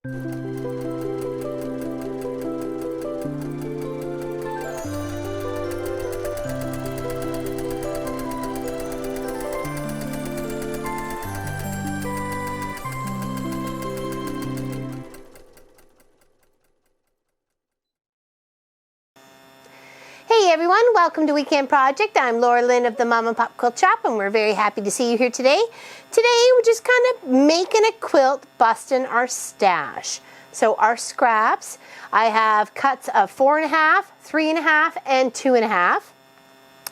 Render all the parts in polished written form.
Hey everyone, welcome to Weekend Project. I'm Laura Lynn of the Mom and Pop Quilt Shop, and we're very happy to see you here today. Today we're just kind of making a quilt, busting our stash. So our scraps, I have cuts of 4.5, 3.5, and 2.5.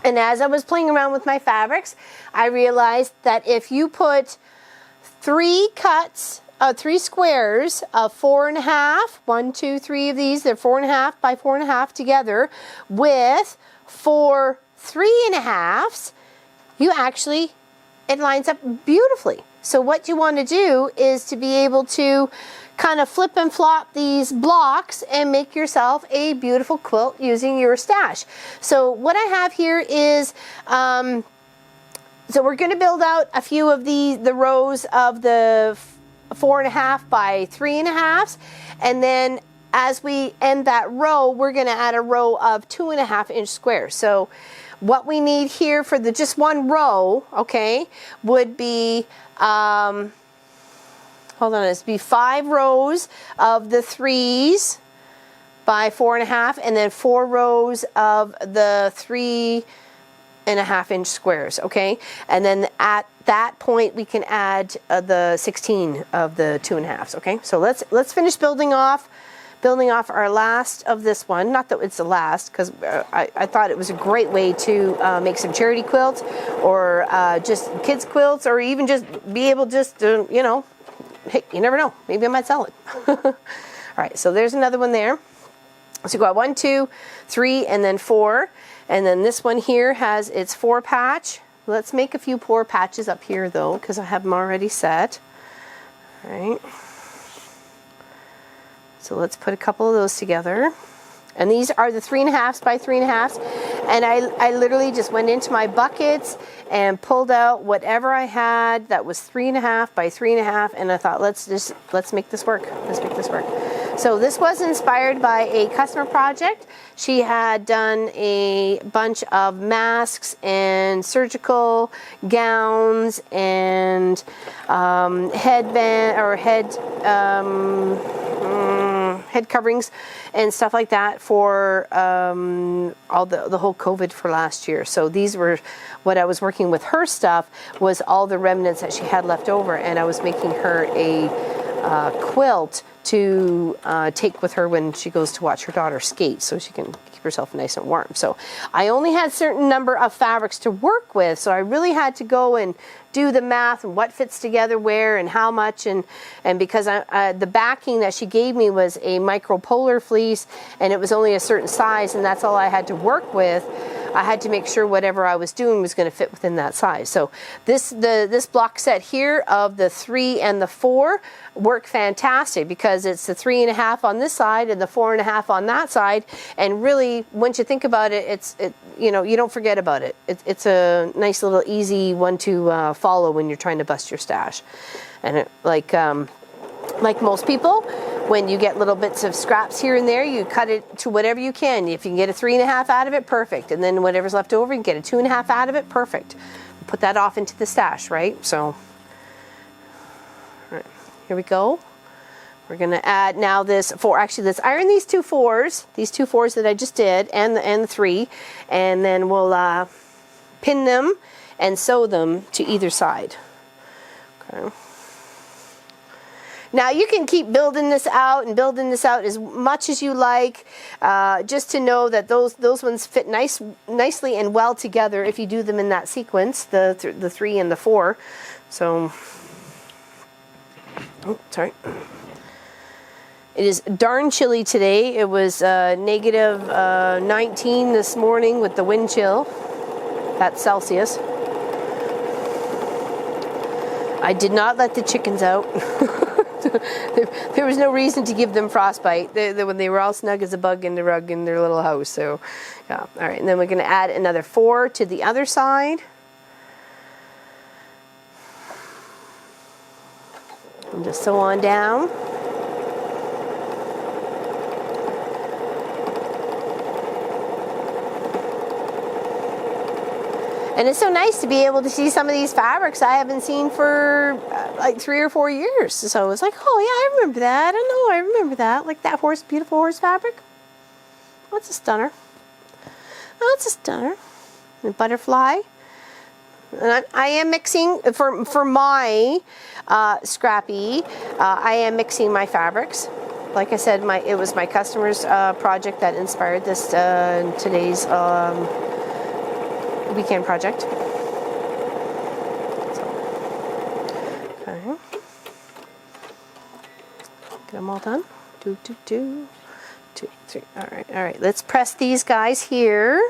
And as I was playing around with my fabrics, I realized that if you put 3 squares of 4.5, 1, 2, 3 of these, they're 4.5 by 4.5 together, with 4 3.5s, it lines up beautifully. So what you want to do is to be able to kind of flip and flop these blocks and make yourself a beautiful quilt using your stash. So what I have here is, so we're going to build out a few of the rows of the 4.5 by 3.5, and then as we end that row, we're going to add a row of 2.5-inch squares. So what we need here for the just one row, okay, would be hold on, it'd be 5 rows of the 3s by 4.5, and then 4 rows of the 3.5-inch squares, okay? And then at that point we can add the 16 of the 2.5s, okay? So let's finish building off our last of this one. Not that it's the last, because I thought it was a great way to make some charity quilts, or just kids quilts, or even just be able just to, you know, hey, you never know, maybe I might sell it. All right, so there's another one there. So you got 1, 2, 3, and then 4. And then this one here has its 4 patch. Let's make a few 4 patches up here though, because I have them already set. All right. So let's put a couple of those together. And these are the 3.5s by 3.5s. And I literally just went into my buckets and pulled out whatever I had that was 3.5 by 3.5, and I thought, let's make this work. Let's make this work. So this was inspired by a customer project. She had done a bunch of masks and surgical gowns and headband or head coverings and stuff like that for all the whole COVID for last year. So these were what I was working with. Her stuff was all the remnants that she had left over, and I was making her a quilt to take with her when she goes to watch her daughter skate, so she can keep herself nice and warm. So I only had a certain number of fabrics to work with, so I really had to go and do the math and what fits together where and how much, and because the backing that she gave me was a micropolar fleece, and it was only a certain size, and that's all I had to work with. I had to make sure whatever I was doing was going to fit within that size. So this block set here of the 3 and the 4 work fantastic, because it's the 3.5 on this side and the 4.5 on that side. And really, once you think about it, you know, you don't forget about it. It's a nice little easy one to follow when you're trying to bust your stash. And like most people, when you get little bits of scraps here and there, you cut it to whatever you can. If you can get a 3.5 out of it, perfect. And then whatever's left over, you can get a 2.5 out of it, perfect. Put that off into the stash, right? So, all right, here we go. We're going to add now this 4. Actually, let's iron these 2 4s. These 2 4s that I just did, and the 3, and then we'll pin them and sew them to either side. Okay. Now you can keep building this out and building this out as much as you like, just to know that those ones fit nicely and well together if you do them in that sequence, the 3 and the 4. So, oh, sorry. It is darn chilly today. It was negative 19 this morning with the wind chill. That's Celsius. I did not let the chickens out. There was no reason to give them frostbite when they were all snug as a bug in the rug in their little house. So, yeah. All right, and then we're going to add another 4 to the other side. And just sew on down. And it's so nice to be able to see some of these fabrics I haven't seen for like 3 or 4 years. So it's like, oh yeah, I remember that. I remember that. Like that beautiful horse fabric. That's a stunner. That's a stunner. And butterfly. And I am mixing, for my scrappy, I am mixing my fabrics. Like I said, it was my customer's project that inspired this today's weekend project. So, okay. Get them all done. 2, 2, 3. All right. Let's press these guys here.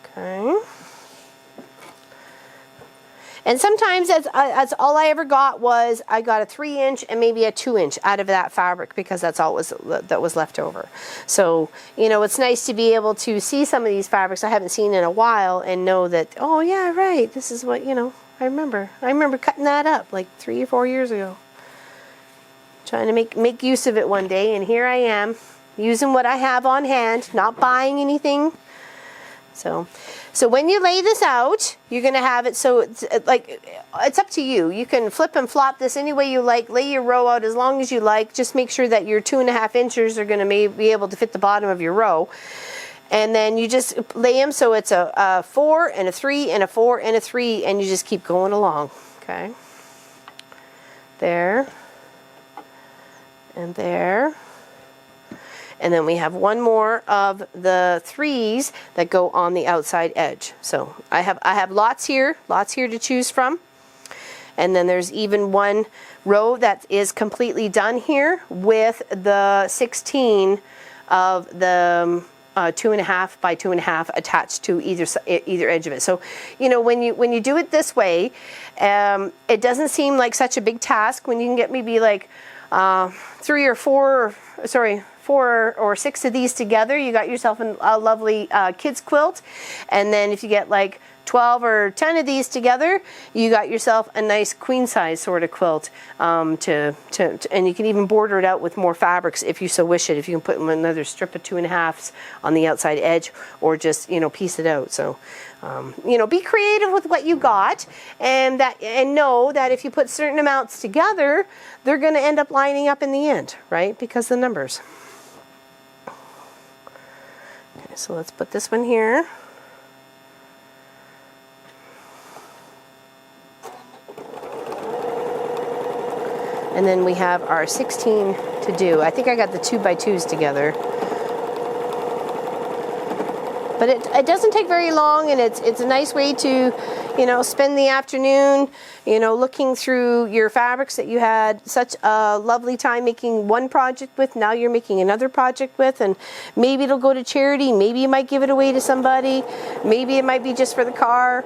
Okay. And sometimes that's all I ever got was I got a 3-inch and maybe a 2-inch out of that fabric because that's all that was left over. So, you know, it's nice to be able to see some of these fabrics I haven't seen in a while and know that, oh yeah, right, this is what, you know, I remember cutting that up like 3 or 4 years ago. Trying to make use of it one day, and here I am using what I have on hand, not buying anything. So when you lay this out, you're going to have it so it's up to you. You can flip and flop this any way you like. Lay your row out as long as you like. Just make sure that your 2.5 inches are going to be able to fit the bottom of your row. And then you just lay them so it's a 4 and a 3 and a 4 and a 3, and you just keep going along. Okay. There. And there. And then we have one more of the 3s that go on the outside edge. So I have lots here to choose from. And then there's even one row that is completely done here with the 16 of the 2.5 by 2.5 attached to either edge of it. So, you know, when you do it this way, it doesn't seem like such a big task when you can get maybe like 4 or 6 of these together. You got yourself a lovely kids quilt. And then if you get like 12 or 10 of these together, you got yourself a nice queen size sort of quilt. And you can even border it out with more fabrics if you so wish it. If you can put another strip of 2.5s on the outside edge, or just, you know, piece it out. So, you know, be creative with what you got, and know that if you put certain amounts together, they're going to end up lining up in the end, right? Because the numbers. Okay, so let's put this one here. And then we have our 16 to do. I think I got the 2x2s together. But it doesn't take very long, and it's a nice way to, you know, spend the afternoon, you know, looking through your fabrics that you had such a lovely time making one project with. Now you're making another project with, and maybe it'll go to charity. Maybe you might give it away to somebody. Maybe it might be just for the car.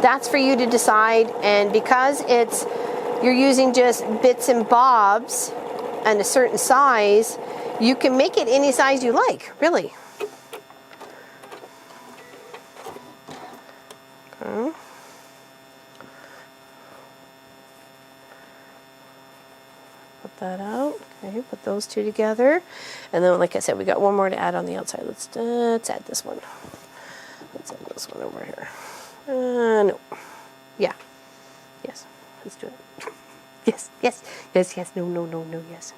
That's for you to decide. And because you're using just bits and bobs and a certain size, you can make it any size you like, really. Okay. Put that out. Okay, put those two together. And then, like I said, we got one more to add on the outside. Let's add this one. Let's add this one over here. No. Yeah. Yes. Let's do it. Yes, yes, yes, yes. No, no, no, no, yes.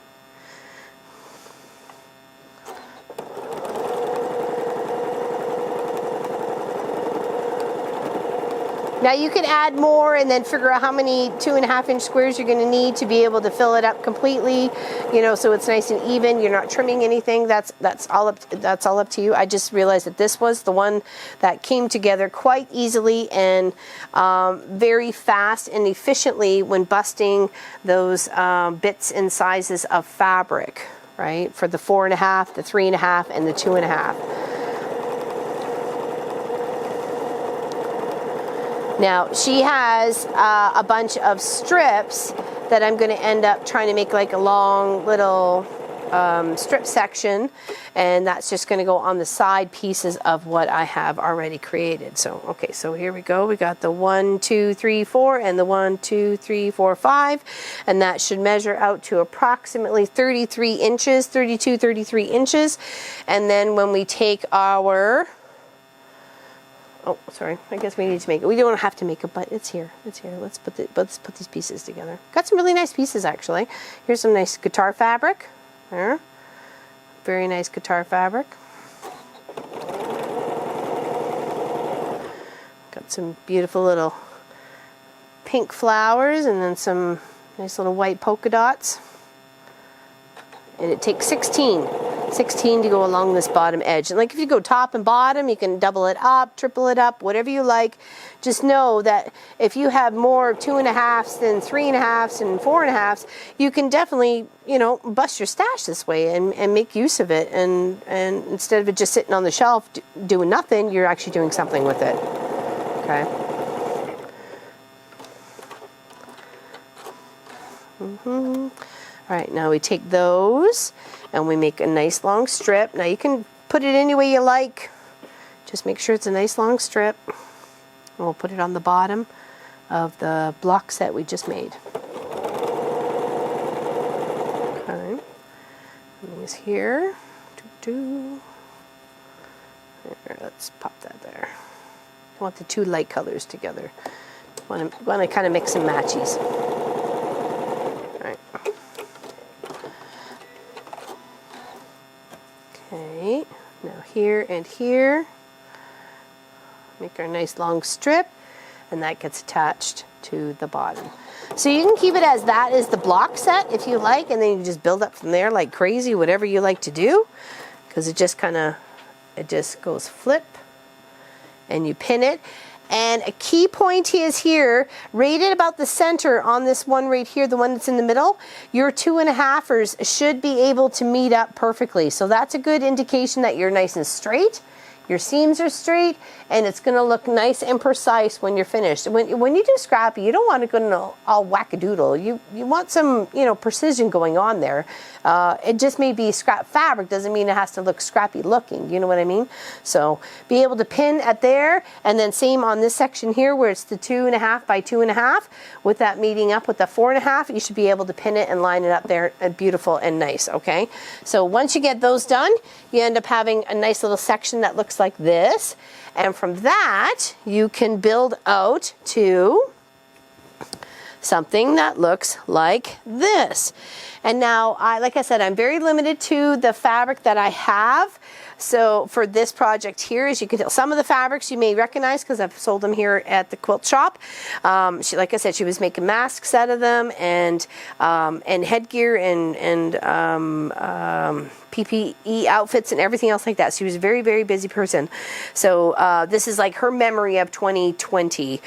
Now you can add more and then figure out how many 2.5-inch squares you're going to need to be able to fill it up completely, you know, so it's nice and even. You're not trimming anything. That's all up to you. I just realized that this was the one that came together quite easily and very fast and efficiently when busting those bits and sizes of fabric, right? For the 4.5, the 3.5, and the 2.5. Now, she has a bunch of strips that I'm going to end up trying to make like a long little strip section, and that's just going to go on the side pieces of what I have already created. So, okay, so here we go. We got the 1, 2, 3, 4, and the 1, 2, 3, 4, 5, and that should measure out to approximately 33 inches, 32, 33 inches. And then when we take our Oh, sorry. I guess we need to make it. We don't have to make it, but it's here. It's here. Let's put these pieces together. Got some really nice pieces, actually. Here's some nice guitar fabric. There. Very nice guitar fabric. Got some beautiful little pink flowers and then some nice little white polka dots. And it takes 16 to go along this bottom edge. And like if you go top and bottom, you can double it up, triple it up, whatever you like. Just know that if you have more 2.5s than 3.5s and 4.5s, you can definitely, you know, bust your stash this way and make use of it. And instead of it just sitting on the shelf doing nothing, you're actually doing something with it. Okay. All right, now we take those and we make a nice long strip. Now you can put it any way you like. Just make sure it's a nice long strip. And we'll put it on the bottom of the block set we just made. Okay. These here. There, let's pop that there. I want the two light colors together. Want to kind of mix and matchies. Okay, now here and here, make our nice long strip, and that gets attached to the bottom. So you can keep it as that is the block set if you like, and then you just build up from there like crazy, whatever you like to do, because it just goes flip, and you pin it. And a key point is here, right at about the center on this one right here, the one that's in the middle, your 2.5ers should be able to meet up perfectly. So that's a good indication that you're nice and straight. Your seams are straight, and it's going to look nice and precise when you're finished. When you do scrappy, you don't want to go all wackadoodle. You want some, you know, precision going on there. It just may be scrap fabric, doesn't mean it has to look scrappy looking. You know what I mean? So be able to pin at there, and then same on this section here where it's the 2.5 by 2.5. With that meeting up with the 4.5, you should be able to pin it and line it up there, beautiful and nice. Okay. So once you get those done, you end up having a nice little section that looks like this, and from that you can build out to something that looks like this. And now, like I said, I'm very limited to the fabric that I have. So for this project here, as you can tell, some of the fabrics you may recognize because I've sold them here at the quilt shop. Like I said, she was making masks out of them, and headgear and PPE outfits and everything else like that. She was a very, very busy person. So this is like her memory of 2020.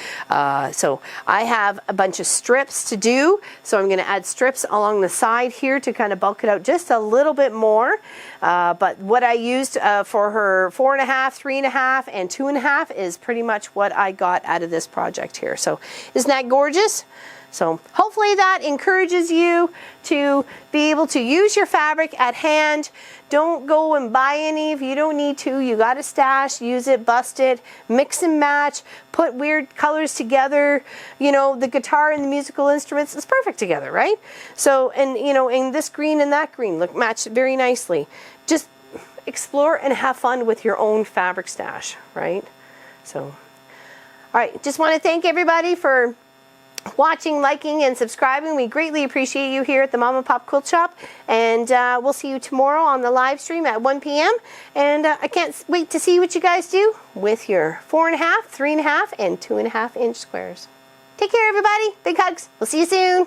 So I have a bunch of strips to do. So I'm going to add strips along the side here to kind of bulk it out just a little bit more. But what I used for her 4.5, 3.5, and 2.5 is pretty much what I got out of this project here. So isn't that gorgeous? So hopefully that encourages you to be able to use your fabric at hand. Don't go and buy any if you don't need to. You got a stash, use it, bust it, mix and match, put weird colors together. You know, the guitar and the musical instruments is perfect together, right? So, and you know, and this green and that green look match very nicely. Just explore and have fun with your own fabric stash, right? So, all right, just want to thank everybody for watching, liking, and subscribing. We greatly appreciate you here at the Mom and Pop Quilt Shop, and we'll see you tomorrow on the live stream at 1 p.m. And I can't wait to see what you guys do with your 4.5, 3.5, and 2.5 inch squares. Take care, everybody. Big hugs. We'll see you soon.